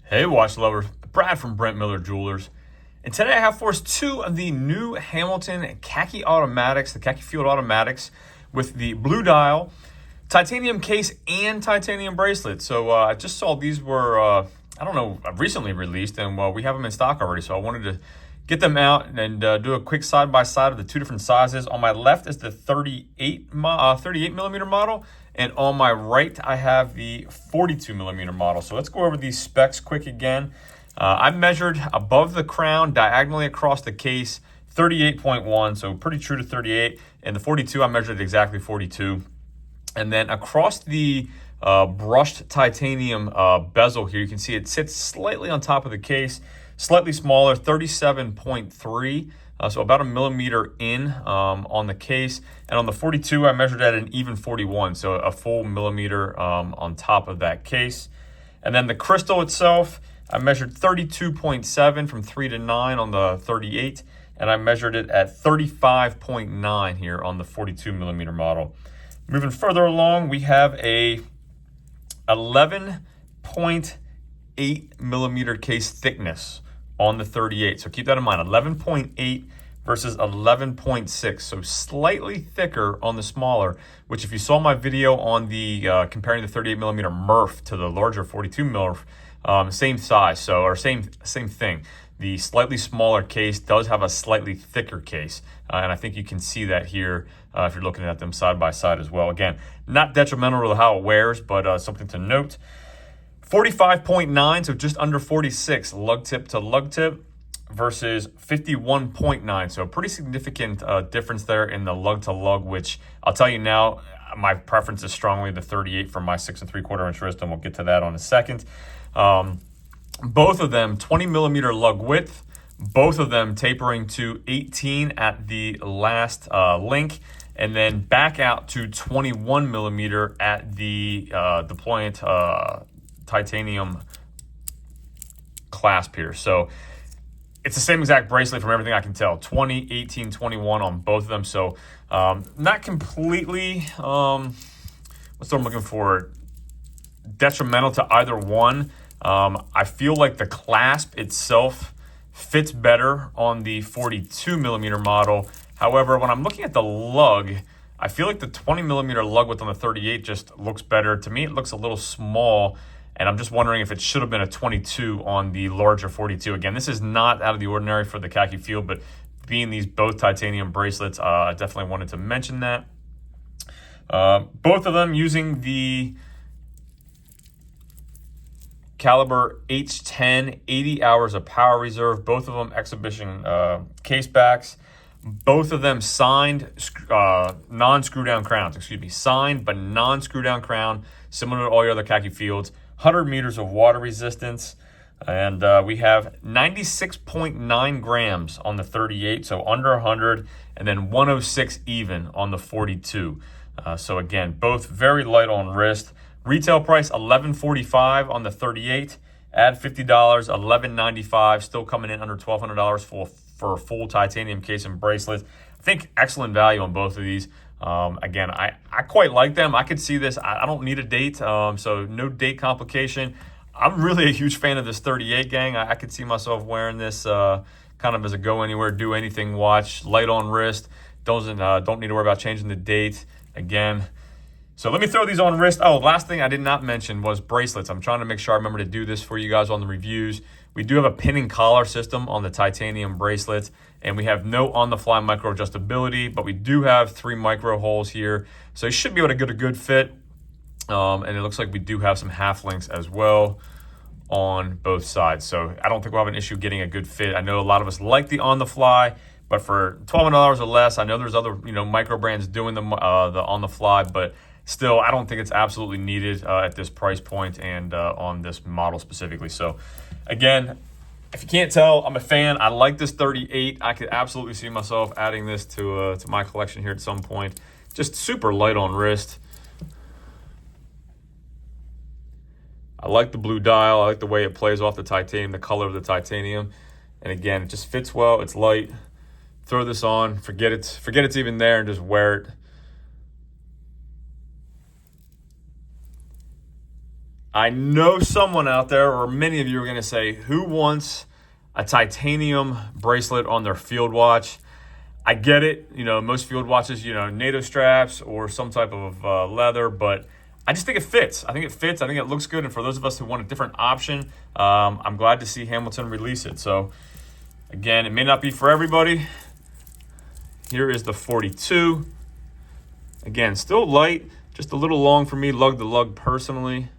Hey watch lovers, Brad from Brent Miller Jewelers. And today I have for us two of the new Hamilton Khaki automatics, the Khaki Field automatics with the blue dial, titanium case, and titanium bracelet. So I just saw these were, recently released, and we have them in stock already. So I wanted to get them out and do a quick side-by-side of the two different sizes. On my left is the 38 millimeter model, and on my right I have the 42 millimeter model. So let's go over these specs quick again. I measured above the crown, diagonally across the case, 38.1, so pretty true to 38. And the 42, I measured exactly 42. And then across the brushed titanium bezel here, you can see it sits slightly on top of the case, slightly smaller, 37.3, so about a millimeter in on the case. And on the 42, I measured at an even 41, so a full millimeter on top of that case. And then the crystal itself, I measured 32.7 from 3 to 9 on the 38, and I measured it at 35.9 here on the 42 millimeter model. Moving further along, we have a 11.8 millimeter case thickness on the 38. So keep that in mind, 11.8 versus 11.6. So slightly thicker on the smaller, which if you saw my video on the comparing the 38 millimeter Murph to the larger 42 Murph, same size, so or same thing. The slightly smaller case does have a slightly thicker case, and I think you can see that here if you're looking at them side by side as well. Again, not detrimental to how it wears, but something to note. 45.9, so just under 46 lug tip to lug tip versus 51.9, so a pretty significant difference there in the lug to lug, which I'll tell you now, my preference is strongly the 38 for my 6 3/4 inch wrist, and we'll get to that on a second. Both of them 20 millimeter lug width, both of them tapering to 18 at the last link, and then back out to 21 millimeter at the deployant titanium clasp here. So it's the same exact bracelet from everything I can tell, 20, 18, 21 on both of them. So not completely, what's what I'm looking for, detrimental to either one. I feel like the clasp itself fits better on the 42 millimeter model. However, when I'm looking at the lug, I feel like the 20 millimeter lug width on the 38 just looks better. To me, it looks a little small, and I'm just wondering if it should have been a 22 on the larger 42. Again, this is not out of the ordinary for the Khaki Field, but being these both titanium bracelets, I definitely wanted to mention that. Both of them using the caliber H10, 80 hours of power reserve. Both of them exhibition case backs. Both of them signed non-screw down crowns, signed but non-screw down crown, similar to all your other Khaki Fields. 100 meters of water resistance, and we have 96.9 grams on the 38, so under 100, and then 106 even on the 42. So again, both very light on wrist. Retail price $11.45 on the 38. Add $50, $11.95, still coming in under $1,200 for a full titanium case and bracelet. I think excellent value on both of these. Again, I quite like them. I could see this. I don't need a date, so no date complication. I'm really a huge fan of this 38, gang. I could see myself wearing this kind of as a go anywhere, do anything watch, light on wrist. Don't need to worry about changing the date. Again, so let me throw these on wrist. Oh, last thing I did not mention was bracelets. I'm trying to make sure I remember to do this for you guys on the reviews. We do have a pin and collar system on the titanium bracelets, and we have no on-the-fly micro adjustability, but we do have 3 micro holes here. So you should be able to get a good fit. And it looks like we do have some half links as well on both sides. So I don't think we'll have an issue getting a good fit. I know a lot of us like the on-the-fly, but for $1,200 or less, I know there's other micro brands doing the on-the-fly, but still, I don't think it's absolutely needed at this price point and on this model specifically. So again, if you can't tell, I'm a fan. I like this 38. I could absolutely see myself adding this to my collection here at some point. Just super light on wrist. I like the blue dial. I like the way it plays off the titanium, the color of the titanium. And again, it just fits well. It's light. Throw this on. Forget it's even there and just wear it. I know someone out there, or many of you are going to say, who wants a titanium bracelet on their field watch? I get it. You know, most field watches, you know, NATO straps or some type of leather, but I just think it fits. I think it fits. I think it looks good. And for those of us who want a different option, I'm glad to see Hamilton release it. So again, it may not be for everybody. Here is the 42. Again, still light, just a little long for me, lug to lug personally.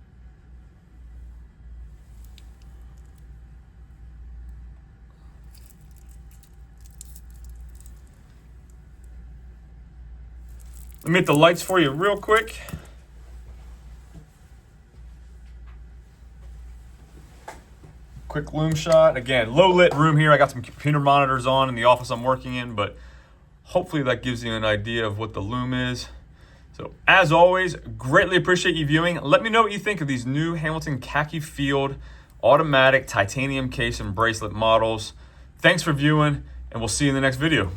Let me hit the lights for you real quick. Quick Loom shot. Again, low lit room here. I got some computer monitors on in the office I'm working in, but hopefully that gives you an idea of what the Loom is. So as always, greatly appreciate you viewing. Let me know what you think of these new Hamilton Khaki Field automatic titanium case and bracelet models. Thanks for viewing, and we'll see you in the next video.